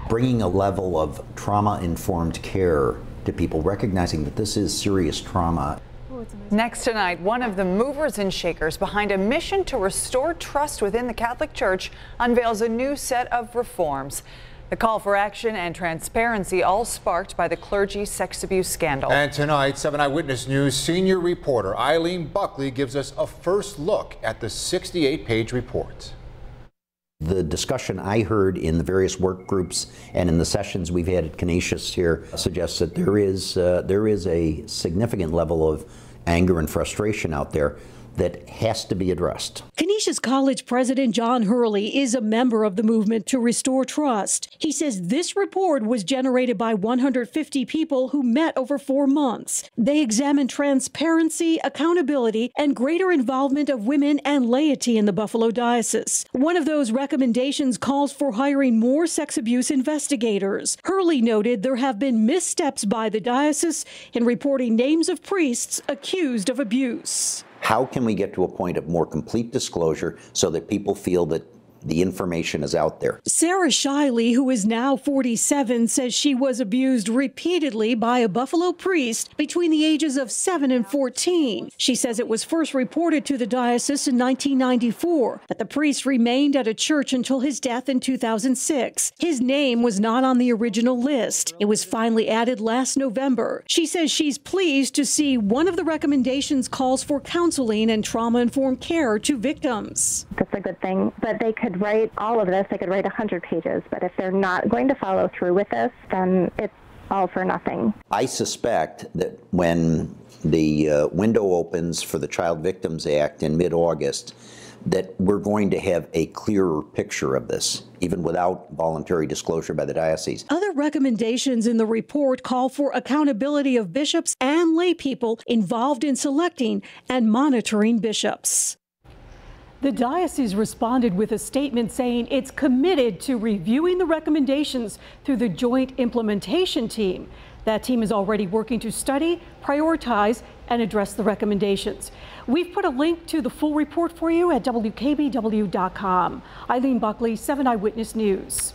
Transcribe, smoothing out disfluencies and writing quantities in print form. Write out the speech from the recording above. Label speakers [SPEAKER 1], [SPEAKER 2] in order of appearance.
[SPEAKER 1] bringing a level of trauma-informed care to people, recognizing that this is serious trauma.
[SPEAKER 2] Next tonight, one of the movers and shakers behind a mission to restore trust within the Catholic Church unveils a new set of reforms. The call for action and transparency, all sparked by the clergy sex abuse scandal.
[SPEAKER 3] And tonight, 7 Eyewitness News senior reporter Eileen Buckley gives us a first look at the 68-page report.
[SPEAKER 1] The discussion I heard in the various work groups and in the sessions we've had at Canisius here suggests that there is a significant level of anger and frustration out there that has to be addressed.
[SPEAKER 4] Canisius College President John Hurley is a member of the movement to restore trust. He says this report was generated by 150 people who met over 4 months. They examined transparency, accountability, and greater involvement of women and laity in the Buffalo Diocese. One of those recommendations calls for hiring more sex abuse investigators. Hurley noted there have been missteps by the diocese in reporting names of priests accused of abuse.
[SPEAKER 1] How can we get to a point of more complete disclosure so that people feel that the information is out there?
[SPEAKER 4] Sarah Shiley, who is now 47, says she was abused repeatedly by a Buffalo priest between the ages of 7 and 14. She says it was first reported to the diocese in 1994, but the priest remained at a church until his death in 2006. His name was not on the original list. It was finally added last November. She says she's pleased to see one of the recommendations calls for counseling and trauma-informed care to victims.
[SPEAKER 5] That's a good thing, but they could write all of this, they could write 100 pages, but if they're not going to follow through with this, then it's all for nothing.
[SPEAKER 1] I suspect that when the window opens for the Child Victims Act in mid-August, that we're going to have a clearer picture of this, even without voluntary disclosure by the diocese.
[SPEAKER 4] Other recommendations in the report call for accountability of bishops and lay people involved in selecting and monitoring bishops. The diocese responded with a statement saying it's committed to reviewing the recommendations through the Joint Implementation Team. That team is already working to study, prioritize, and address the recommendations. We've put a link to the full report for you at WKBW.com. Eileen Buckley, 7 Eyewitness News.